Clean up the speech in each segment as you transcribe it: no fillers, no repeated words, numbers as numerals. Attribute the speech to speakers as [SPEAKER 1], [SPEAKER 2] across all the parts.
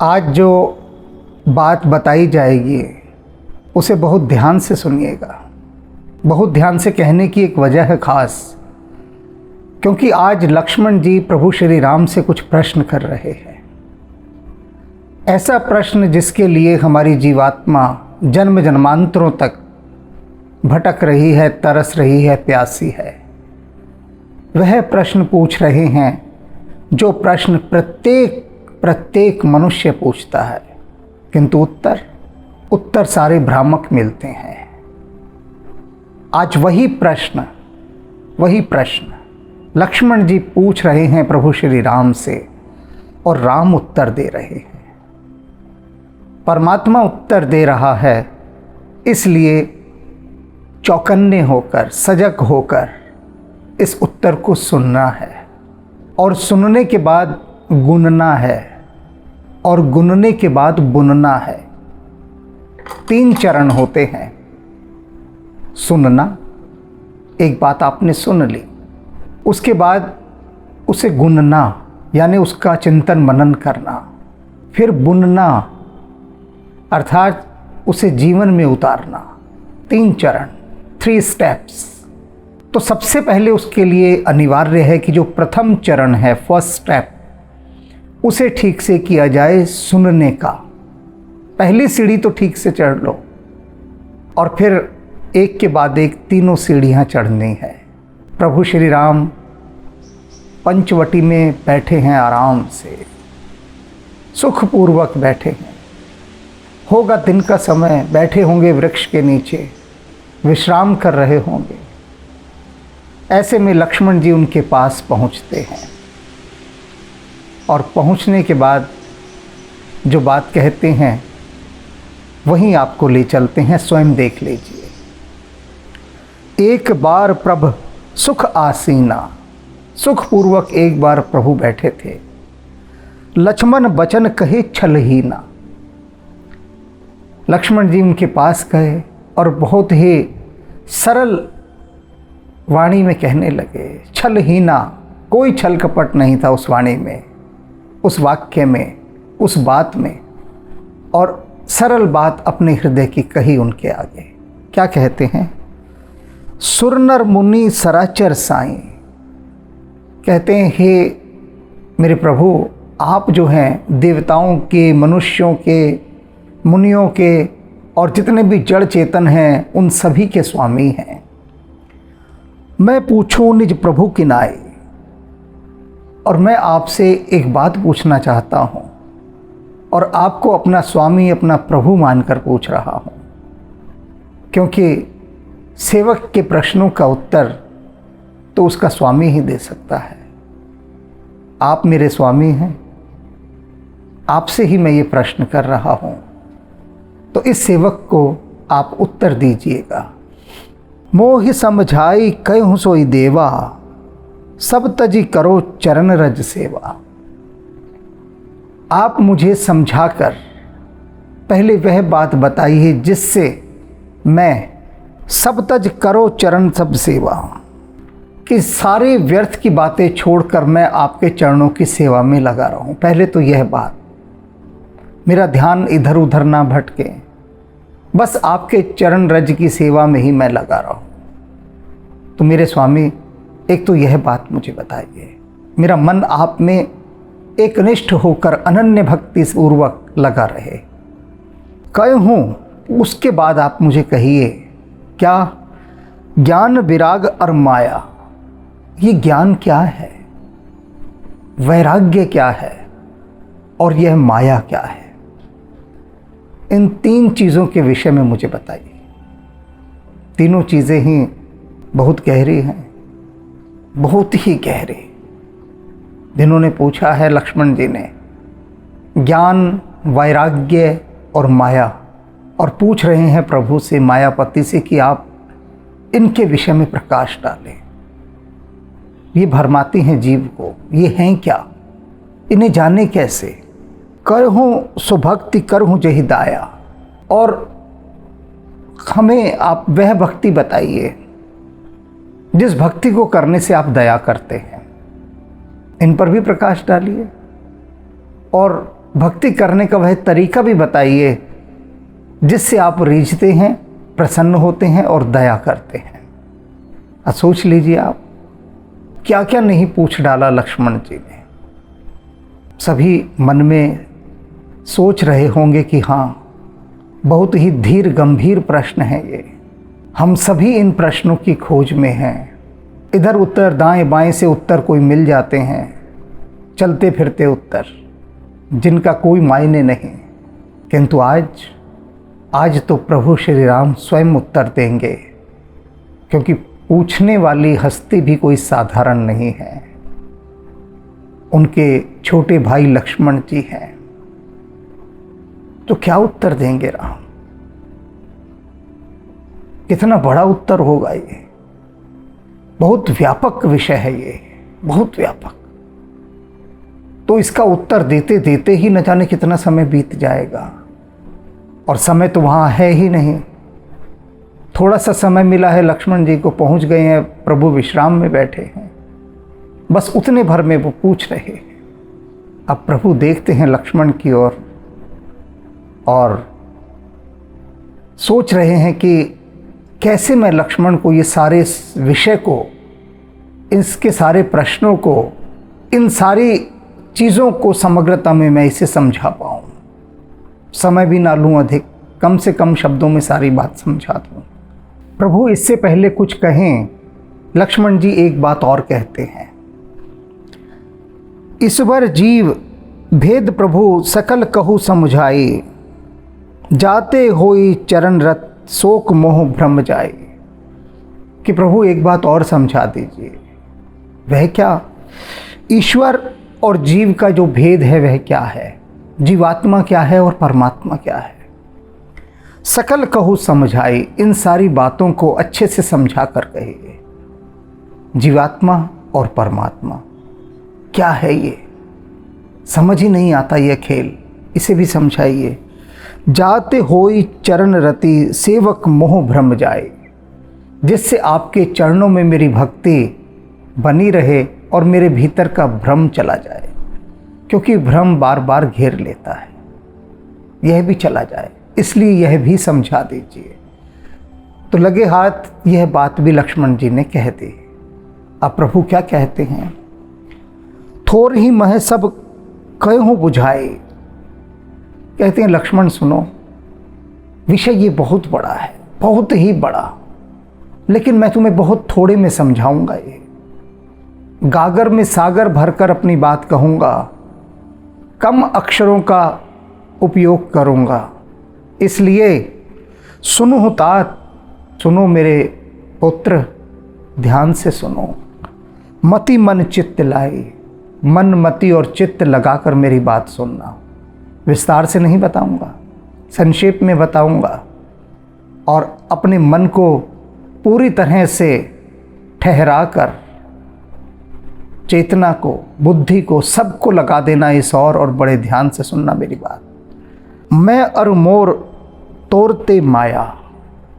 [SPEAKER 1] आज जो बात बताई जाएगी उसे बहुत ध्यान से सुनिएगा। बहुत ध्यान से कहने की एक वजह है ख़ास, क्योंकि आज लक्ष्मण जी प्रभु श्री राम से कुछ प्रश्न कर रहे हैं। ऐसा प्रश्न जिसके लिए हमारी जीवात्मा जन्म जन्मांतरों तक भटक रही है, तरस रही है, प्यासी है। वह प्रश्न पूछ रहे हैं जो प्रश्न प्रत्येक मनुष्य पूछता है, किंतु उत्तर सारे भ्रामक मिलते हैं। आज वही प्रश्न लक्ष्मण जी पूछ रहे हैं प्रभु श्री राम से और राम उत्तर दे रहे हैं। परमात्मा उत्तर दे रहा है, इसलिए चौकन्ने होकर, सजग होकर इस उत्तर को सुनना है और सुनने के बाद गुनना है और गुनने के बाद बुनना है। 3 चरण होते हैं। सुनना, एक बात आपने सुन ली, उसके बाद उसे गुनना यानी उसका चिंतन मनन करना, फिर बुनना अर्थात उसे जीवन में उतारना। 3 चरण, 3 स्टेप्स। तो सबसे पहले उसके लिए अनिवार्य है कि जो प्रथम चरण है, फर्स्ट स्टेप, उसे ठीक से किया जाए, सुनने का। पहली सीढ़ी तो ठीक से चढ़ लो और फिर एक के बाद एक 3 सीढ़ियाँ चढ़नी है। प्रभु श्री राम पंचवटी में बैठे हैं, आराम से सुखपूर्वक बैठे हैं। होगा दिन का समय, बैठे होंगे वृक्ष के नीचे, विश्राम कर रहे होंगे। ऐसे में लक्ष्मण जी उनके पास पहुंचते हैं और पहुंचने के बाद जो बात कहते हैं वहीं आपको ले चलते हैं, स्वयं देख लीजिए। एक बार प्रभ सुख आसीना, सुखपूर्वक एक बार प्रभु बैठे थे। लक्ष्मण बचन कहे छलहीना, लक्ष्मण जी उनके पास गए और बहुत ही सरल वाणी में कहने लगे। छलहीना, कोई छल कपट नहीं था उस वाणी में, उस वाक्य में, उस बात में, और सरल बात अपने हृदय की कही उनके आगे। क्या कहते हैं? सुर नर मुनि सराचर साईं, कहते हैं हे मेरे प्रभु, आप जो हैं देवताओं के, मनुष्यों के, मुनियों के और जितने भी जड़ चेतन हैं उन सभी के स्वामी हैं। मैं पूछूं निज प्रभु की नाई, और मैं आपसे एक बात पूछना चाहता हूं और आपको अपना स्वामी, अपना प्रभु मानकर पूछ रहा हूं, क्योंकि सेवक के प्रश्नों का उत्तर तो उसका स्वामी ही दे सकता है। आप मेरे स्वामी हैं, आपसे ही मैं ये प्रश्न कर रहा हूं, तो इस सेवक को आप उत्तर दीजिएगा। मोहि समझाई कहूँ सोई देवा, सब तजी करो चरण रज सेवा। आप मुझे समझाकर पहले वह बात बताइए जिससे मैं सब तज करो चरण सब सेवा, कि सारे व्यर्थ की बातें छोड़कर मैं आपके चरणों की सेवा में लगा रहूं। पहले तो यह बात, मेरा ध्यान इधर उधर ना भटके, बस आपके चरण रज की सेवा में ही मैं लगा रहूं। तो मेरे स्वामी, एक तो यह बात मुझे बताइए, मेरा मन आप में एकनिष्ठ होकर अनन्य भक्ति पूर्वक लगा रहे। कहूँ उसके बाद आप मुझे कहिए, क्या ज्ञान विराग और माया, ये ज्ञान क्या है, वैराग्य क्या है और यह माया क्या है? इन 3 चीज़ों के विषय में मुझे बताइए। तीनों चीज़ें ही बहुत गहरी हैं, बहुत ही गहरी। जिन्होंने पूछा है लक्ष्मण जी ने ज्ञान, वैराग्य और माया, और पूछ रहे हैं प्रभु से, मायापति से, कि आप इनके विषय में प्रकाश डालें। ये भरमाती हैं जीव को, ये हैं क्या, इन्हें जाने कैसे? करहूँ सुभक्ति करहूँ जहि दाया, और हमें आप वह भक्ति बताइए जिस भक्ति को करने से आप दया करते हैं। इन पर भी प्रकाश डालिए और भक्ति करने का वह तरीका भी बताइए जिससे आप रीझते हैं, प्रसन्न होते हैं और दया करते हैं। सोच लीजिए आप क्या क्या नहीं पूछ डाला लक्ष्मण जी ने। सभी मन में सोच रहे होंगे कि हाँ, बहुत ही धीर गंभीर प्रश्न है ये। हम सभी इन प्रश्नों की खोज में हैं। इधर उत्तर, दाएं बाएं से उत्तर कोई मिल जाते हैं, चलते फिरते उत्तर जिनका कोई मायने नहीं। किंतु आज तो प्रभु श्री राम स्वयं उत्तर देंगे, क्योंकि पूछने वाली हस्ती भी कोई साधारण नहीं है। उनके छोटे भाई लक्ष्मण जी हैं, तो क्या उत्तर देंगे राम? कितना बड़ा उत्तर होगा ये। बहुत व्यापक विषय है ये, बहुत व्यापक। तो इसका उत्तर देते देते ही न जाने कितना समय बीत जाएगा, और समय तो वहाँ है ही नहीं। थोड़ा सा समय मिला है लक्ष्मण जी को, पहुँच गए हैं, प्रभु विश्राम में बैठे हैं, बस उतने भर में वो पूछ रहे हैं। अब प्रभु देखते हैं लक्ष्मण की ओर और सोच रहे हैं कि कैसे मैं लक्ष्मण को ये सारे विषय को, इसके सारे प्रश्नों को, इन सारी चीज़ों को समग्रता में मैं इसे समझा पाऊँ। समय भी ना लूँ अधिक, कम से कम शब्दों में सारी बात समझा दूँ। प्रभु इससे पहले कुछ कहें, लक्ष्मण जी एक बात और कहते हैं। ईश्वर जीव भेद प्रभु सकल कहु समझाई, जाते होई चरण रत शोक मोह भ्रम जाए। कि प्रभु एक बात और समझा दीजिए। वह क्या? ईश्वर और जीव का जो भेद है वह क्या है? जीवात्मा क्या है और परमात्मा क्या है? सकल कहू समझाई, इन सारी बातों को अच्छे से समझा कर कहिए। जीवात्मा और परमात्मा क्या है ये? समझ ही नहीं आता यह खेल, इसे भी समझाइए। जाते होई चरण रति सेवक मोह भ्रम जाए, जिससे आपके चरणों में मेरी भक्ति बनी रहे और मेरे भीतर का भ्रम चला जाए, क्योंकि भ्रम बार बार घेर लेता है। यह भी चला जाए, इसलिए यह भी समझा दीजिए। तो लगे हाथ यह बात भी लक्ष्मण जी ने कह दी। अब प्रभु क्या कहते हैं? थोर ही मह सब कहूँ बुझाए। कहते हैं लक्ष्मण सुनो, विषय ये बहुत बड़ा है, बहुत ही बड़ा, लेकिन मैं तुम्हें बहुत थोड़े में समझाऊंगा। ये गागर में सागर भरकर अपनी बात कहूँगा, कम अक्षरों का उपयोग करूँगा। इसलिए सुनो तात, सुनो मेरे पुत्र, ध्यान से सुनो। मति मन चित्त लाई, मन मति और चित्त लगाकर मेरी बात सुनना। विस्तार से नहीं बताऊंगा, संक्षेप में बताऊंगा, और अपने मन को पूरी तरह से ठहरा कर, चेतना को, बुद्धि को, सबको लगा देना इस और बड़े ध्यान से सुनना मेरी बात। मैं और मोर तोरते माया।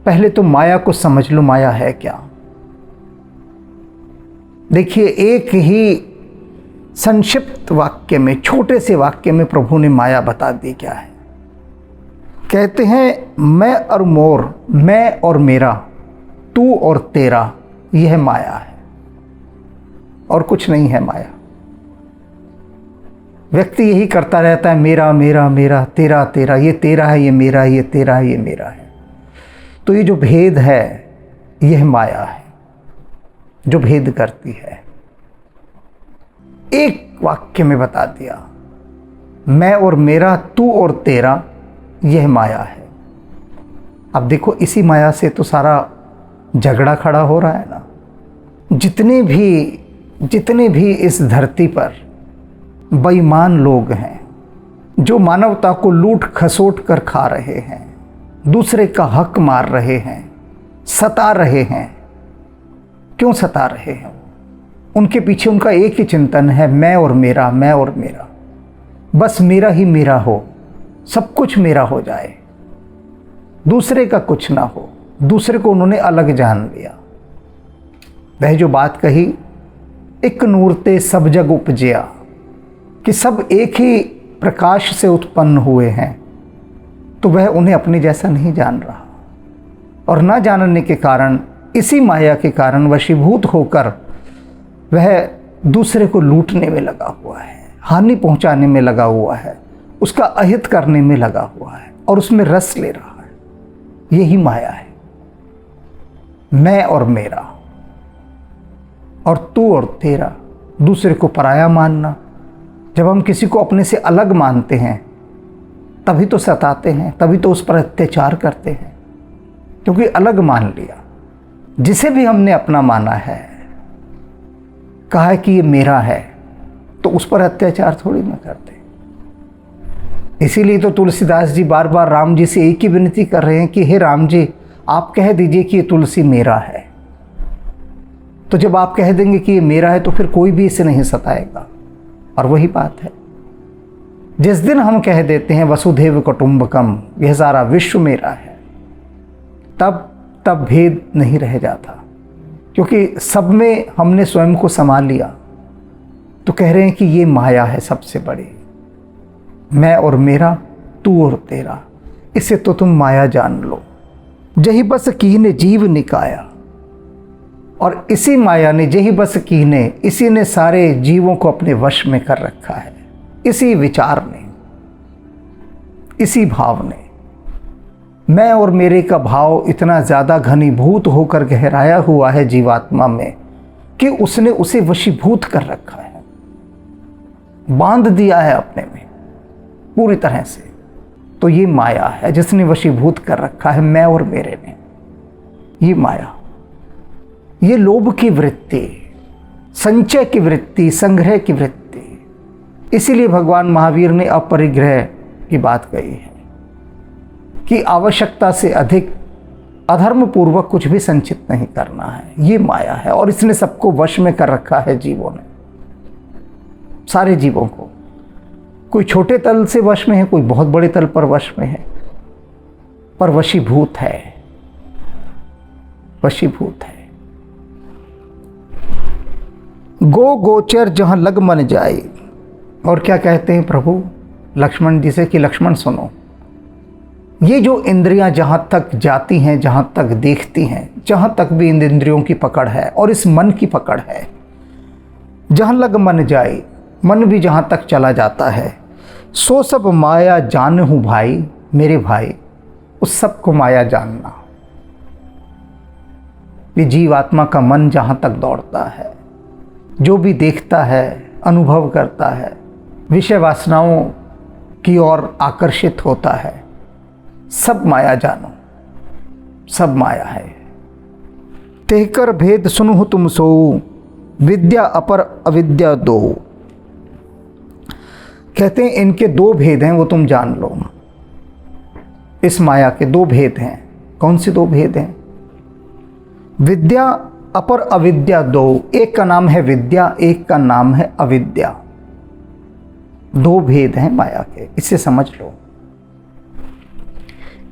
[SPEAKER 1] पहले तो माया को समझ लो, माया है क्या? देखिए, एक ही संक्षिप्त वाक्य में, छोटे से वाक्य में प्रभु ने माया बता दी क्या है। कहते हैं मैं और मोर, मैं और मेरा, तू और तेरा, यह माया है, और कुछ नहीं है माया। व्यक्ति यही करता रहता है, मेरा मेरा मेरा, तेरा तेरा, ये तेरा है, ये मेरा है, ये तेरा है, ये मेरा है। तो ये जो भेद है, यह माया है जो भेद करती है। एक वाक्य में बता दिया, मैं और मेरा, तू और तेरा, यह माया है। अब देखो, इसी माया से तो सारा झगड़ा खड़ा हो रहा है ना। जितने भी इस धरती पर बेईमान लोग हैं, जो मानवता को लूट खसोट कर खा रहे हैं, दूसरे का हक मार रहे हैं, सता रहे हैं। क्यों सता रहे हैं? उनके पीछे उनका एक ही चिंतन है, मैं और मेरा, मैं और मेरा। बस मेरा ही मेरा हो, सब कुछ मेरा हो जाए, दूसरे का कुछ ना हो। दूसरे को उन्होंने अलग जान लिया। वह जो बात कही, एक नूरते सब जग उपजिया, कि सब एक ही प्रकाश से उत्पन्न हुए हैं, तो वह उन्हें अपने जैसा नहीं जान रहा, और न जानने के कारण, इसी माया के कारण वशीभूत होकर वह दूसरे को लूटने में लगा हुआ है, हानि पहुंचाने में लगा हुआ है, उसका अहित करने में लगा हुआ है और उसमें रस ले रहा है। यही माया है, मैं और मेरा, और तू और तेरा, दूसरे को पराया मानना। जब हम किसी को अपने से अलग मानते हैं तभी तो सताते हैं, तभी तो उस पर अत्याचार करते हैं, क्योंकि अलग मान लिया। जिसे भी हमने अपना माना है, कहा है कि ये मेरा है, तो उस पर अत्याचार थोड़ी ना करते। इसीलिए तो तुलसीदास जी बार बार राम जी से एक ही विनती कर रहे हैं कि हे राम जी, आप कह दीजिए कि ये तुलसी मेरा है। तो जब आप कह देंगे कि ये मेरा है तो फिर कोई भी इसे नहीं सताएगा। और वही बात है, जिस दिन हम कह देते हैं वसुधैव कुटुंबकम, यह सारा विश्व मेरा है, तब भेद नहीं रह जाता, क्योंकि सब में हमने स्वयं को समा लिया। तो कह रहे हैं कि ये माया है सबसे बड़ी, मैं और मेरा, तू और तेरा, इसे तो तुम माया जान लो। जही बस कीने जीव निकाया, और इसी माया ने, जही बस कीने, इसी ने सारे जीवों को अपने वश में कर रखा है। इसी विचार ने, इसी भाव ने, मैं और मेरे का भाव इतना ज़्यादा घनीभूत होकर गहराया हुआ है जीवात्मा में कि उसने उसे वशीभूत कर रखा है, बांध दिया है अपने में पूरी तरह से। तो ये माया है जिसने वशीभूत कर रखा है मैं और मेरे में। ये माया, ये लोभ की वृत्ति, संचय की वृत्ति, संग्रह की वृत्ति। इसीलिए भगवान महावीर ने अपरिग्रह की बात कही है कि आवश्यकता से अधिक अधर्म पूर्वक कुछ भी संचित नहीं करना है। ये माया है, और इसने सबको वश में कर रखा है, जीवों ने, सारे जीवों को। कोई छोटे तल से वश में है, कोई बहुत बड़े तल पर वश में है, पर वशीभूत है, वशीभूत है। गो गोचर जहां लग मन जाए। और क्या कहते हैं प्रभु लक्ष्मण जी से कि लक्ष्मण सुनो, ये जो इंद्रियां जहां तक जाती हैं, जहां तक देखती हैं, जहां तक भी इन इंद्रियों की पकड़ है और इस मन की पकड़ है, जहां लग मन जाए, मन भी जहां तक चला जाता है, सो सब माया जान हूँ भाई, मेरे भाई, उस सब को माया जानना। ये जीवात्मा का मन जहां तक दौड़ता है, जो भी देखता है, अनुभव करता है, विषय वासनाओं की ओर आकर्षित होता है, सब माया जानो, सब माया है। तेहकर भेद सुनु तुम सो, विद्या अपर अविद्या दो। कहते हैं इनके दो भेद हैं, वो तुम जान लो। इस माया के दो भेद हैं। कौन से दो भेद हैं? विद्या अपर अविद्या दो। एक का नाम है विद्या, एक का नाम है अविद्या। दो भेद हैं माया के, इसे समझ लो।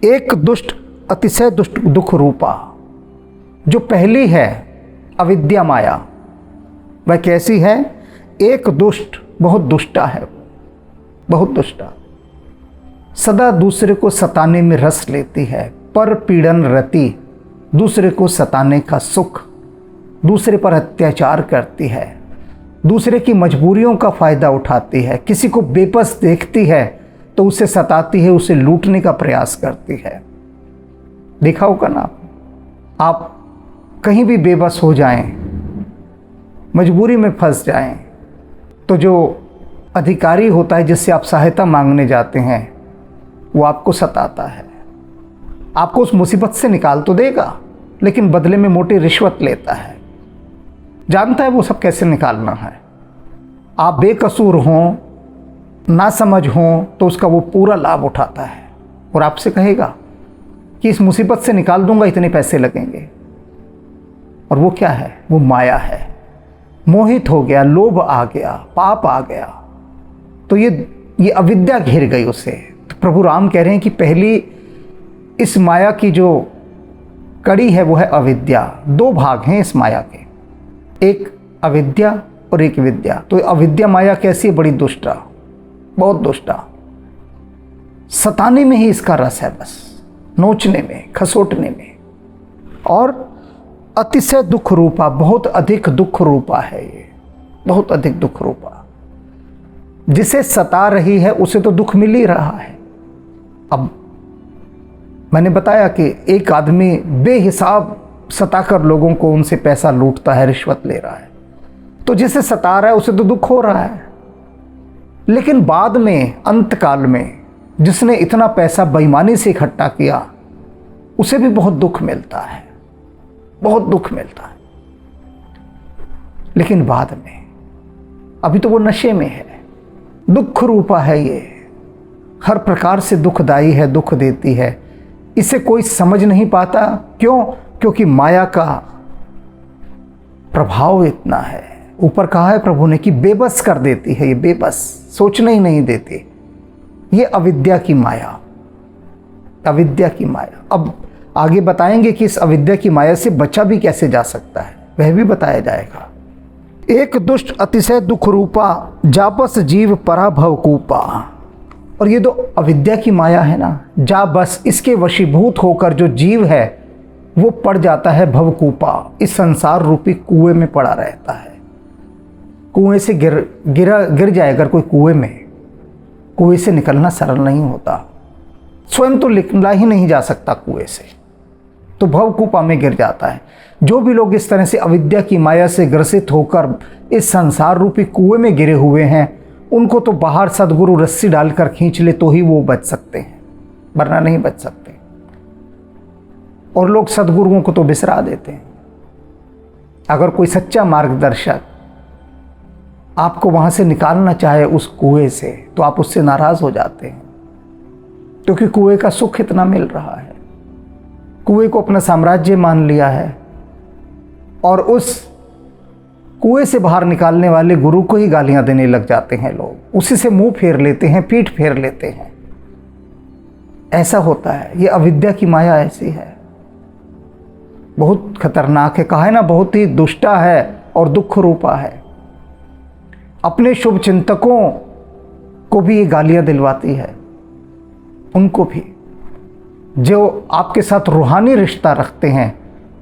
[SPEAKER 1] एक दुष्ट, अतिशय दुष्ट, दुख रूपा, जो पहली है अविद्या माया, वह कैसी है? एक दुष्ट, बहुत दुष्टा है, बहुत दुष्टा, सदा दूसरे को सताने में रस लेती है, पर पीड़न रति, दूसरे को सताने का सुख, दूसरे पर अत्याचार करती है, दूसरे की मजबूरियों का फ़ायदा उठाती है, किसी को बेबस देखती है तो उसे सताती है, उसे लूटने का प्रयास करती है। देखा होगा ना, आप कहीं भी बेबस हो जाएं, मजबूरी में फंस जाएं, तो जो अधिकारी होता है जिससे आप सहायता मांगने जाते हैं, वो आपको सताता है, आपको उस मुसीबत से निकाल तो देगा, लेकिन बदले में मोटी रिश्वत लेता है, जानता है वो सब कैसे निकालना है। आप बेकसूर हों, ना समझ हों, तो उसका वो पूरा लाभ उठाता है और आपसे कहेगा कि इस मुसीबत से निकाल दूंगा, इतने पैसे लगेंगे। और वो क्या है? वो माया है। मोहित हो गया, लोभ आ गया, पाप आ गया, तो ये अविद्या घेर गई उसे। तो प्रभु राम कह रहे हैं कि पहली इस माया की जो कड़ी है वो है अविद्या। दो भाग हैं इस माया के, एक अविद्या और एक विद्या। तो अविद्या माया कैसी है? बड़ी दुष्टा, बहुत दुष्टा। सताने में ही इसका रस है, बस नोचने में, खसोटने में। और अतिशय दुख रूपा, बहुत अधिक दुख रूपा है ये, बहुत अधिक दुख रूपा। जिसे सता रही है उसे तो दुख मिल ही रहा है। अब मैंने बताया कि एक आदमी बेहिसाब सताकर लोगों को उनसे पैसा लूटता है, रिश्वत ले रहा है, तो जिसे सता रहा है उसे तो दुख हो रहा है। लेकिन बाद में, अंतकाल में, जिसने इतना पैसा बेईमानी से इकट्ठा किया उसे भी बहुत दुख मिलता है, बहुत दुख मिलता है। लेकिन बाद में, अभी तो वो नशे में है। दुख रूपा है ये, हर प्रकार से दुखदाई है, दुख देती है। इसे कोई समझ नहीं पाता। क्यों? क्योंकि माया का प्रभाव इतना है। ऊपर कहा है प्रभु ने कि बेबस कर देती है ये, बेबस, सोचने ही नहीं देती। ये अविद्या की माया, अविद्या की माया। अब आगे बताएंगे कि इस अविद्या की माया से बचा भी कैसे जा सकता है, वह भी बताया जाएगा। एक दुष्ट अतिशय दुख रूपा, जापस जीव परा भवकूपा। और ये तो अविद्या की माया है ना, जा बस, इसके वशीभूत होकर जो जीव है वो पड़ जाता है भवकूपा, इस संसार रूपी कुएं में पड़ा रहता है। कुएं से गिर जाए अगर कोई कुएं में, कुएं से निकलना सरल नहीं होता। स्वयं तो निकला ही नहीं जा सकता कुएं से, तो भवकूपा में गिर जाता है। जो भी लोग इस तरह से अविद्या की माया से ग्रसित होकर इस संसार रूपी कुएं में गिरे हुए हैं, उनको तो बाहर सदगुरु रस्सी डालकर खींच ले तो ही वो बच सकते हैं, वरना नहीं बच सकते। और लोग सदगुरुओं को तो बिसरा देते हैं। अगर कोई सच्चा मार्गदर्शक आपको वहां से निकालना चाहे उस कुएं से, तो आप उससे नाराज हो जाते हैं, क्योंकि कुएं का सुख इतना मिल रहा है। कुएं को अपना साम्राज्य मान लिया है, और उस कुएं से बाहर निकालने वाले गुरु को ही गालियां देने लग जाते हैं लोग, उसी से मुंह फेर लेते हैं, पीठ फेर लेते हैं। ऐसा होता है, ये अविद्या की माया ऐसी है, बहुत खतरनाक है। कहा है ना, बहुत ही दुष्टा है और दुख रूपा है। अपने शुभ चिंतकों को भी ये गालियां दिलवाती है, उनको भी, जो आपके साथ रूहानी रिश्ता रखते हैं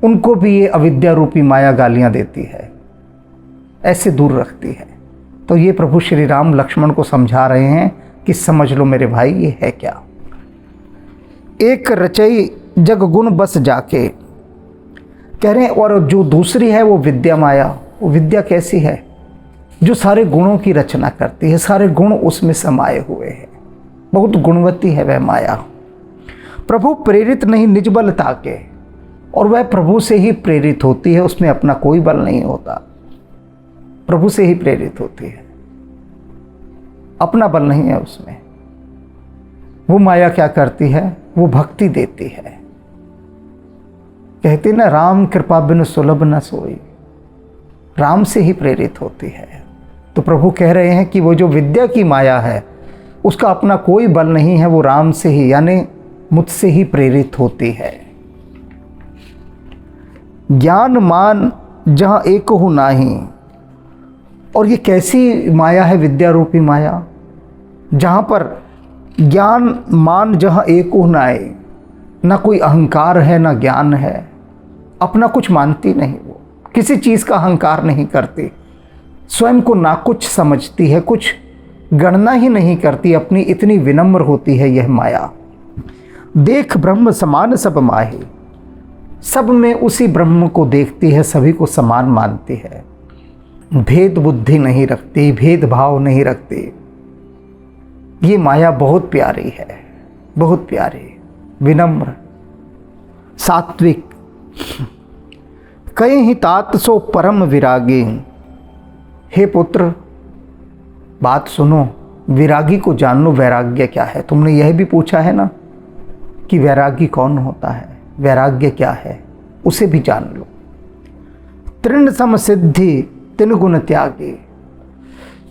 [SPEAKER 1] उनको भी ये अविद्या रूपी माया गालियां देती है, ऐसे दूर रखती है। तो ये प्रभु श्री राम लक्ष्मण को समझा रहे हैं कि समझ लो मेरे भाई, ये है क्या। एक रचई जग गुण बस जाके, कह रहे हैं। और जो दूसरी है वो विद्या माया। वो विद्या कैसी है? जो सारे गुणों की रचना करती है, सारे गुण उसमें समाये हुए हैं, बहुत गुणवती है वह माया। प्रभु प्रेरित नहीं निज बल ताके, और वह प्रभु से ही प्रेरित होती है, उसमें अपना कोई बल नहीं होता, प्रभु से ही प्रेरित होती है, अपना बल नहीं है उसमें। वो माया क्या करती है? वो भक्ति देती है। कहते ना, राम कृपा बिन सुलभ न सोई, राम से ही प्रेरित होती है। तो प्रभु कह रहे हैं कि वो जो विद्या की माया है उसका अपना कोई बल नहीं है, वो राम से ही, यानी मुझसे ही प्रेरित होती है। ज्ञान मान जहां एक हो नाही, और ये कैसी माया है विद्या रूपी माया? जहां पर ज्ञान मान जहां एक हो नाए, ना कोई अहंकार है ना ज्ञान है, अपना कुछ मानती नहीं, वो किसी चीज़ का अहंकार नहीं करती, स्वयं को ना कुछ समझती है, कुछ गणना ही नहीं करती अपनी, इतनी विनम्र होती है यह माया। देख ब्रह्म समान सब माहे, सब में उसी ब्रह्म को देखती है, सभी को समान मानती है, भेद बुद्धि नहीं रखती, भेदभाव नहीं रखती। ये माया बहुत प्यारी है, बहुत प्यारी, विनम्र, सात्विक। कहीं ही तात सो परम विरागी। हे पुत्र, बात सुनो, विरागी को जान लो, वैराग्य क्या है। तुमने यह भी पूछा है ना कि वैरागी कौन होता है, वैराग्य क्या है, उसे भी जान लो। तृण सम सिद्धि तिन गुण त्यागी,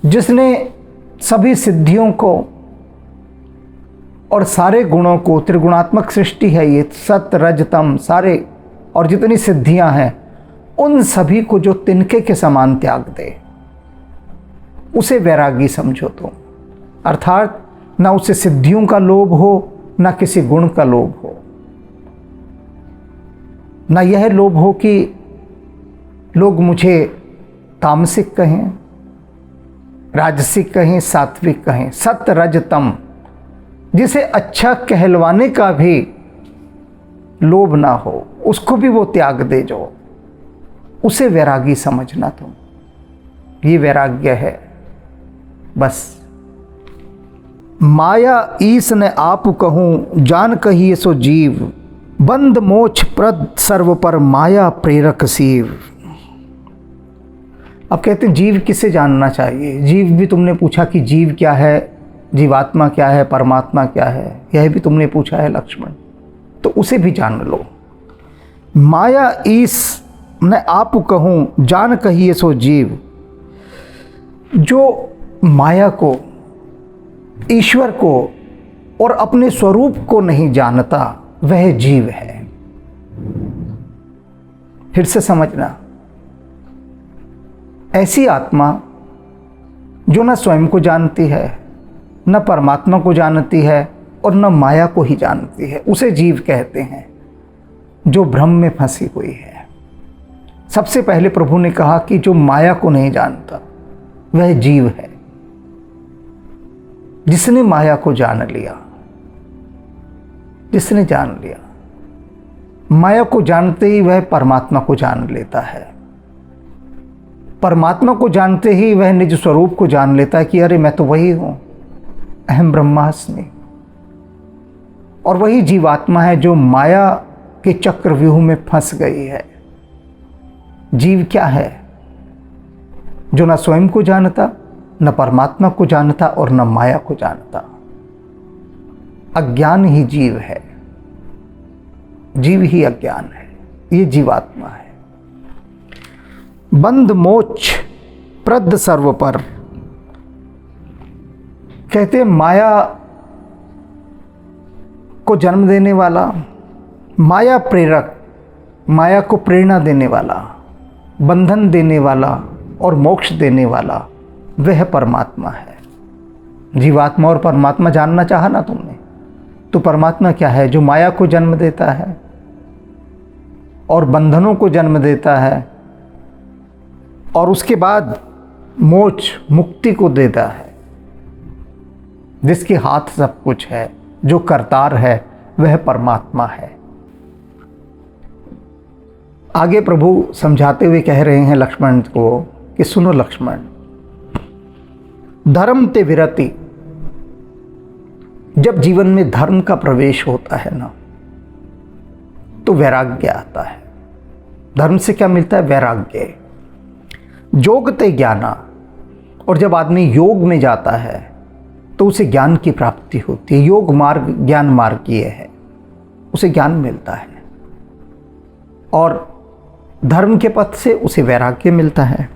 [SPEAKER 1] जिसने सभी सिद्धियों को और सारे गुणों को, त्रिगुणात्मक सृष्टि है ये, सत रज तम सारे, और जितनी सिद्धियां हैं उन सभी को जो तिनके के समान त्याग दे, उसे वैरागी समझो तुम। अर्थात न उसे सिद्धियों का लोभ हो, न किसी गुण का लोभ हो, न यह लोभ हो कि लोग मुझे तामसिक कहें, राजसिक कहें, सात्विक कहें। सत्य रज तम, जिसे अच्छा कहलवाने का भी लोभ ना हो, उसको भी वो त्याग दे जो, उसे वैरागी समझना तुम। ये वैराग्य है बस। माया ईस ने आप कहूँ, जान कहिए सो जीव, बंद मोक्ष प्रद सर्व पर माया प्रेरक शिव। अब कहते हैं जीव किसे जानना चाहिए। जीव भी तुमने पूछा कि जीव क्या है, जीवात्मा क्या है, परमात्मा क्या है, यह भी तुमने पूछा है लक्ष्मण, तो उसे भी जान लो। माया ईस न आप कहूँ, जान कहिए सो जीव। जो माया को, ईश्वर को और अपने स्वरूप को नहीं जानता वह जीव है। फिर से समझना, ऐसी आत्मा जो न स्वयं को जानती है, न परमात्मा को जानती है और न माया को ही जानती है, उसे जीव कहते हैं, जो भ्रम में फंसी हुई है। सबसे पहले प्रभु ने कहा कि जो माया को नहीं जानता वह जीव है। जिसने माया को जान लिया, जिसने जान लिया, माया को जानते ही वह परमात्मा को जान लेता है। परमात्मा को जानते ही वह निज स्वरूप को जान लेता है कि अरे मैं तो वही हूं, अहम ब्रह्मास्मि। और वही जीवात्मा है जो माया के चक्रव्यूह में फंस गई है। जीव क्या है? जो न स्वयं को जानता, न परमात्मा को जानता और न माया को जानता। अज्ञान ही जीव है, जीव ही अज्ञान है, ये जीवात्मा है। बंद मोक्ष प्रद सर्व पर, कहते हैं माया को जन्म देने वाला, माया प्रेरक, माया को प्रेरणा देने वाला, बंधन देने वाला और मोक्ष देने वाला वह परमात्मा है। जीवात्मा और परमात्मा जानना चाहा ना तुमने, तो परमात्मा क्या है? जो माया को जन्म देता है और बंधनों को जन्म देता है और उसके बाद मोक्ष, मुक्ति को देता है। जिसके हाथ सब कुछ है, जो करतार है, वह परमात्मा है। आगे प्रभु समझाते हुए कह रहे हैं लक्ष्मण को कि सुनो लक्ष्मण, धर्म ते विरति, जब जीवन में धर्म का प्रवेश होता है ना, तो वैराग्य आता है। धर्म से क्या मिलता है? वैराग्य। योग ते ज्ञाना, और जब आदमी योग में जाता है तो उसे ज्ञान की प्राप्ति होती है। योग मार्ग ज्ञान मार्गीय है, उसे ज्ञान मिलता है। और धर्म के पथ से उसे वैराग्य मिलता है।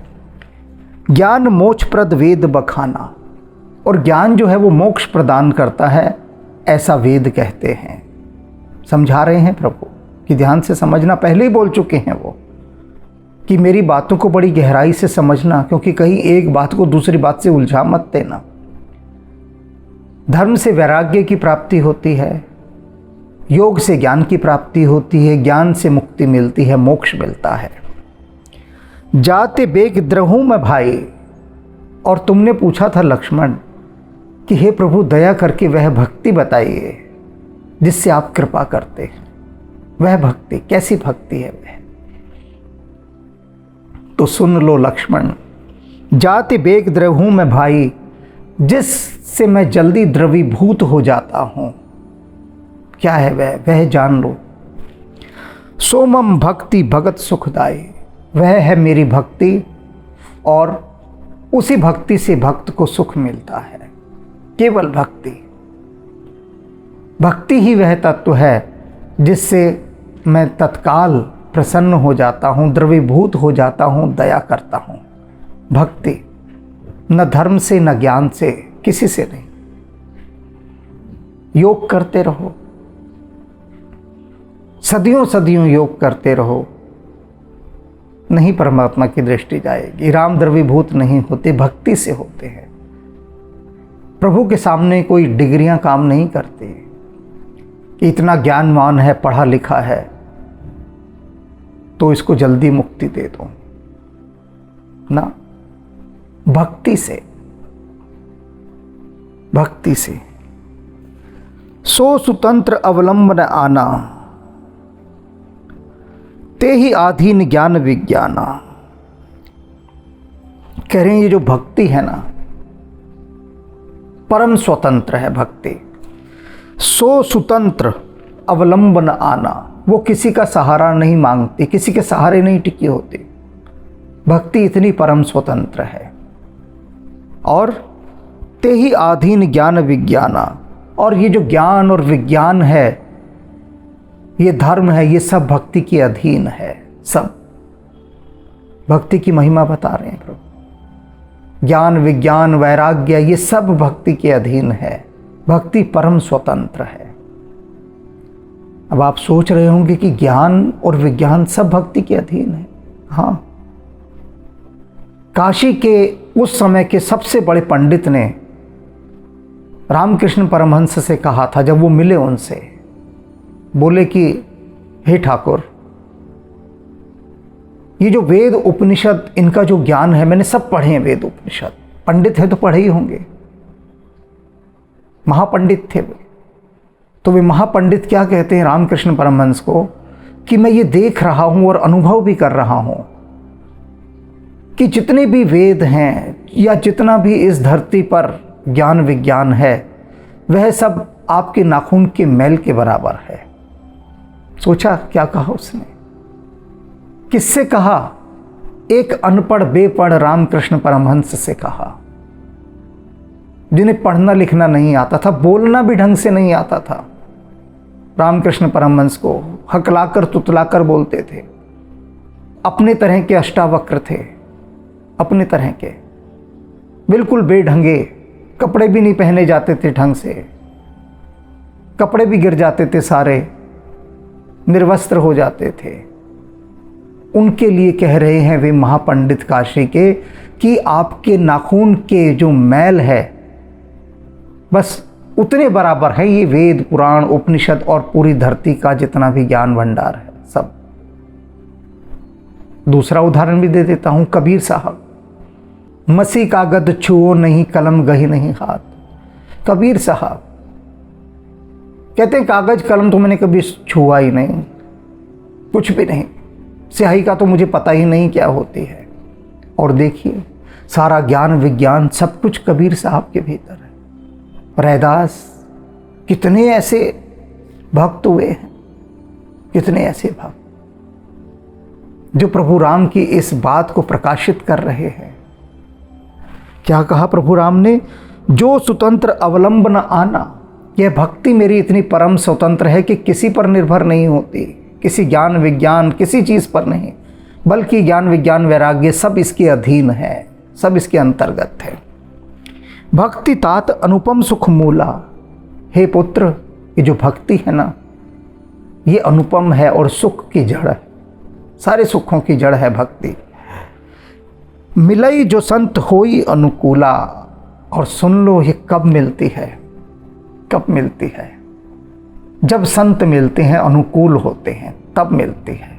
[SPEAKER 1] ज्ञान मोक्ष प्रद वेद बखाना, और ज्ञान जो है वो मोक्ष प्रदान करता है, ऐसा वेद कहते हैं। समझा रहे हैं प्रभु कि ध्यान से समझना। पहले ही बोल चुके हैं वो कि मेरी बातों को बड़ी गहराई से समझना, क्योंकि कहीं एक बात को दूसरी बात से उलझा मत देना। धर्म से वैराग्य की प्राप्ति होती है, योग से ज्ञान की प्राप्ति होती है, ज्ञान से मुक्ति मिलती है, मोक्ष मिलता है। जाते बेग द्रहूं मैं भाई, और तुमने पूछा था लक्ष्मण कि हे प्रभु दया करके वह भक्ति बताइए जिससे आप कृपा करते हैं। वह भक्ति कैसी भक्ति है वह? तो सुन लो लक्ष्मण, जाते बेग द्रहूं मैं भाई, जिससे मैं जल्दी द्रवीभूत हो जाता हूं। क्या है वह? वह जान लो। सोमम भक्ति भगत सुखदाई, वह है मेरी भक्ति, और उसी भक्ति से भक्त को सुख मिलता है। केवल भक्ति, भक्ति ही वह तत्व है जिससे मैं तत्काल प्रसन्न हो जाता हूँ, द्रवीभूत हो जाता हूँ, दया करता हूँ। भक्ति न धर्म से न ज्ञान से, किसी से नहीं। योग करते रहो, सदियों सदियों योग करते रहो, नहीं परमात्मा की दृष्टि जाएगी। राम द्रवीभूत नहीं होते, भक्ति से होते हैं। प्रभु के सामने कोई डिग्रियां काम नहीं करती कि इतना ज्ञानवान है, पढ़ा लिखा है, तो इसको जल्दी मुक्ति दे दो ना। भक्ति से, भक्ति से। सो सुतंत्र अवलंबन आना, ते ही आधीन ज्ञान विज्ञाना। कह रहे हैं ये जो भक्ति है ना, परम स्वतंत्र है भक्ति। सो सुतंत्र अवलंबन आना, वो किसी का सहारा नहीं मांगती, किसी के सहारे नहीं टिकी होती। भक्ति इतनी परम स्वतंत्र है। और ते ही आधीन ज्ञान विज्ञाना, और ये जो ज्ञान और विज्ञान है, ये धर्म है, ये सब भक्ति के अधीन है। सब भक्ति की महिमा बता रहे हैं प्रभु। ज्ञान विज्ञान वैराग्य ये सब भक्ति के अधीन है। भक्ति परम स्वतंत्र है। अब आप सोच रहे होंगे कि ज्ञान और विज्ञान सब भक्ति के अधीन है। हाँ, काशी के उस समय के सबसे बड़े पंडित ने रामकृष्ण परमहंस से कहा था, जब वो मिले उनसे, बोले कि हे ठाकुर, ये जो वेद उपनिषद, इनका जो ज्ञान है, मैंने सब पढ़े हैं वेद उपनिषद। पंडित है तो पढ़े ही होंगे, महापंडित थे वे। तो वे महापंडित क्या कहते हैं रामकृष्ण परमहंस को, कि मैं ये देख रहा हूं और अनुभव भी कर रहा हूं कि जितने भी वेद हैं या जितना भी इस धरती पर ज्ञान विज्ञान है, वह सब आपके नाखून के मैल के बराबर है। सोचा क्या कहा उसने, किससे कहा? एक अनपढ़ बेपढ़ रामकृष्ण परमहंस से कहा, जिन्हें पढ़ना लिखना नहीं आता था, बोलना भी ढंग से नहीं आता था। रामकृष्ण परमहंस को हकलाकर तुतलाकर बोलते थे। अपने तरह के अष्टावक्र थे, अपने तरह के, बिल्कुल बेढंगे, कपड़े भी नहीं पहने जाते थे ढंग से, कपड़े भी गिर जाते थे सारे, निर्वस्त्र हो जाते थे। उनके लिए कह रहे हैं वे महापंडित काशी के, कि आपके नाखून के जो मैल है, बस उतने बराबर है ये वेद पुराण उपनिषद और पूरी धरती का जितना भी ज्ञान भंडार है सब। दूसरा उदाहरण भी दे देता हूं, कबीर साहब, मसी कागद छुओ नहीं कलम गही नहीं हाथ। कबीर साहब कहते हैं कागज कलम तो मैंने कभी छुआ ही नहीं, कुछ भी नहीं, स्याही का तो मुझे पता ही नहीं क्या होती है। और देखिए सारा ज्ञान विज्ञान सब कुछ कबीर साहब के भीतर है। रैदास, कितने ऐसे भक्त हुए हैं, कितने ऐसे भक्त जो प्रभु राम की इस बात को प्रकाशित कर रहे हैं। क्या कहा प्रभु राम ने? जो स्वतंत्र अवलंबन आना, यह भक्ति मेरी इतनी परम स्वतंत्र है कि किसी पर निर्भर नहीं होती, किसी ज्ञान विज्ञान किसी चीज़ पर नहीं, बल्कि ज्ञान विज्ञान वैराग्य सब इसके अधीन है, सब इसके अंतर्गत है। भक्ति तात अनुपम सुख मूला। हे पुत्र, ये जो भक्ति है ना, ये अनुपम है और सुख की जड़ है, सारे सुखों की जड़ है भक्ति। मिलई जो संत होई अनुकूला। और सुन लो ये कब मिलती है, कब मिलती है? जब संत मिलते हैं, अनुकूल होते हैं, तब मिलती है,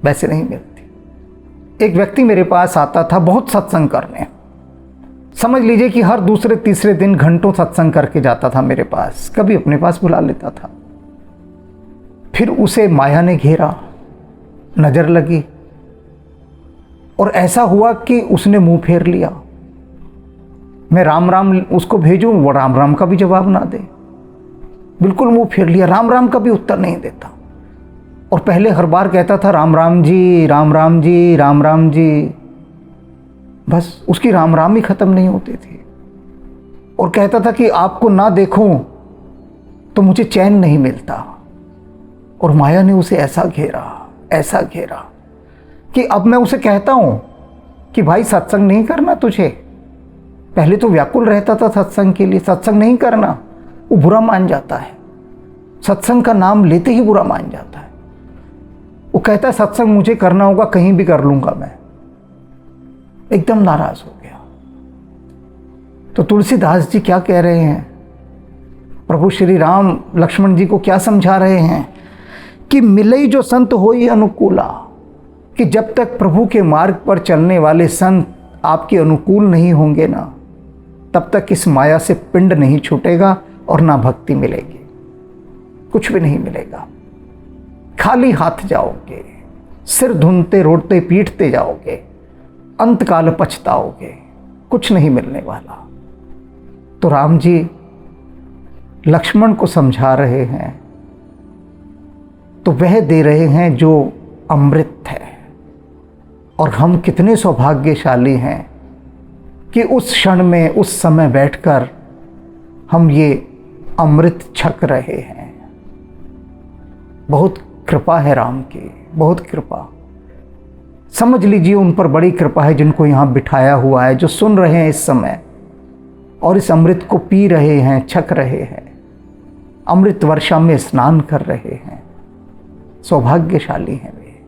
[SPEAKER 1] वैसे नहीं मिलती। एक व्यक्ति मेरे पास आता था बहुत सत्संग करने, समझ लीजिए कि हर दूसरे तीसरे दिन घंटों सत्संग करके जाता था मेरे पास, कभी अपने पास बुला लेता था। फिर उसे माया ने घेरा, नजर लगी, और ऐसा हुआ कि उसने मुंह फेर लिया। मैं राम राम उसको भेजूं, वो राम राम का भी जवाब ना दे, बिल्कुल मुंह फेर लिया, राम राम का भी उत्तर नहीं देता। और पहले हर बार कहता था राम राम जी, राम राम जी, राम राम जी, बस उसकी राम राम ही खत्म नहीं होती थी। और कहता था कि आपको ना देखूं तो मुझे चैन नहीं मिलता। और माया ने उसे ऐसा घेरा, ऐसा घेरा कि अब मैं उसे कहता हूं कि भाई सत्संग नहीं करना तुझे। पहले तो व्याकुल रहता था सत्संग के लिए, सत्संग नहीं करना, वो बुरा मान जाता है, सत्संग का नाम लेते ही बुरा मान जाता है। वो कहता है सत्संग मुझे करना होगा, कहीं भी कर लूंगा मैं। एकदम नाराज हो गया। तो तुलसीदास जी क्या कह रहे हैं, प्रभु श्री राम लक्ष्मण जी को क्या समझा रहे हैं कि मिलई जो संत होई अनुकूला, कि जब तक प्रभु के मार्ग पर चलने वाले संत आपके अनुकूल नहीं होंगे ना, तब तक इस माया से पिंड नहीं छूटेगा और ना भक्ति मिलेगी, कुछ भी नहीं मिलेगा। खाली हाथ जाओगे, सिर धुनते रोड़ते पीटते जाओगे, अंतकाल पछताओगे, कुछ नहीं मिलने वाला। तो राम जी लक्ष्मण को समझा रहे हैं, तो वह दे रहे हैं जो अमृत है। और हम कितने सौभाग्यशाली हैं कि उस क्षण में, उस समय बैठकर हम ये अमृत छक रहे हैं। बहुत कृपा है राम की, बहुत कृपा। समझ लीजिए उन पर बड़ी कृपा है जिनको यहाँ बिठाया हुआ है, जो सुन रहे हैं इस समय और इस अमृत को पी रहे हैं, छक रहे हैं, अमृत वर्षा में स्नान कर रहे हैं। सौभाग्यशाली हैं वे,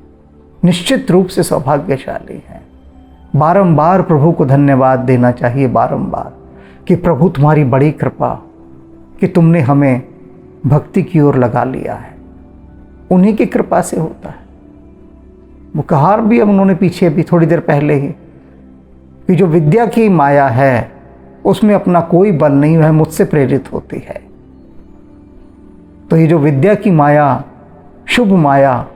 [SPEAKER 1] निश्चित रूप से सौभाग्यशाली हैं। बारंबार प्रभु को धन्यवाद देना चाहिए, बारंबार, कि प्रभु तुम्हारी बड़ी कृपा कि तुमने हमें भक्ति की ओर लगा लिया है। उन्हीं की कृपा से होता है। वो कहा भी अब उन्होंने पीछे भी थोड़ी देर पहले ही कि जो विद्या की माया है उसमें अपना कोई बल नहीं है, मुझसे प्रेरित होती है। तो ये जो विद्या की माया, शुभ माया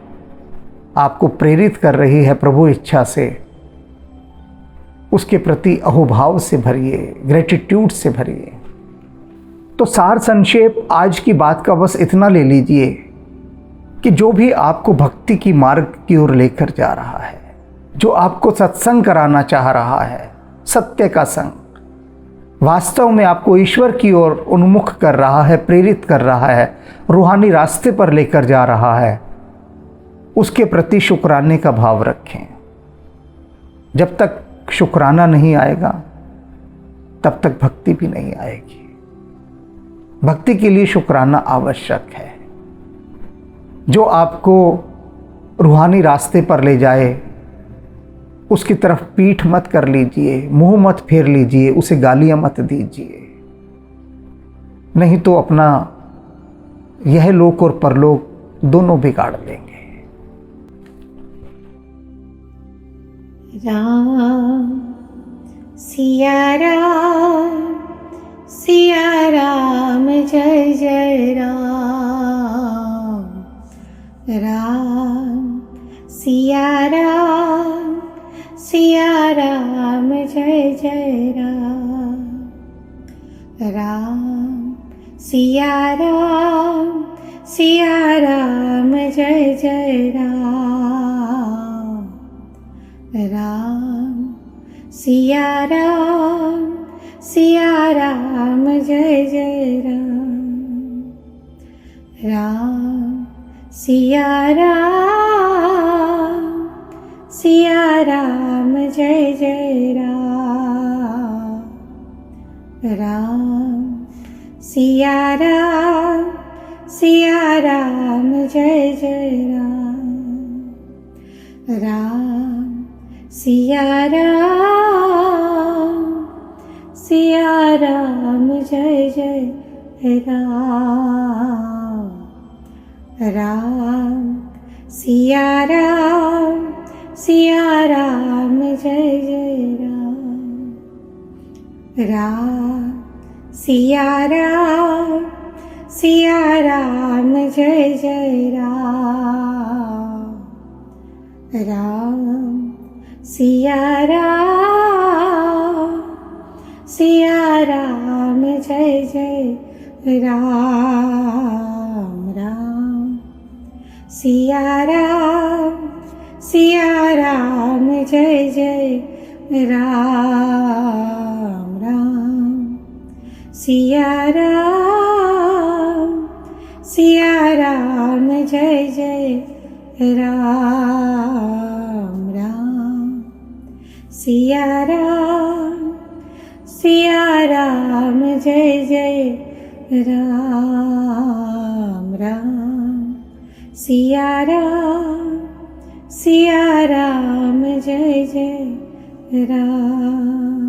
[SPEAKER 1] आपको प्रेरित कर रही है प्रभु इच्छा से, उसके प्रति अहोभाव से भरिए, ग्रेटिट्यूड से भरिए। तो सार संक्षेप आज की बात का बस इतना ले लीजिए कि जो भी आपको भक्ति की मार्ग की ओर लेकर जा रहा है, जो आपको सत्संग कराना चाह रहा है, सत्य का संग, वास्तव में आपको ईश्वर की ओर उन्मुख कर रहा है, प्रेरित कर रहा है, रूहानी रास्ते पर लेकर जा रहा है, उसके प्रति शुक्राने का भाव रखें। जब तक शुक्राना नहीं आएगा तब तक भक्ति भी नहीं आएगी। भक्ति के लिए शुक्राना आवश्यक है। जो आपको रूहानी रास्ते पर ले जाए उसकी तरफ पीठ मत कर लीजिए, मुंह मत फेर लीजिए, उसे गालियां मत दीजिए, नहीं तो अपना यह लोक और परलोक दोनों बिगाड़ लेंगे।
[SPEAKER 2] राम सिया राम जय जय राम, राम सिया राम जय जय राम, राम सिया राम जय जय राम, राम सिया राम जय जय राम, राम सिया राम जय जय राम, राम सिया राम जय जय राम, राम सिया राम जय जय राम, राम सिया राम जय जय राम, राम सिया राम जय जय राम, राम सिया राम जय जय राम, राम सिया राम जय जय राम, राम सिया राम जय जय राम, राम सिया राम जय जय राम, राम सिया राम जय जय राम।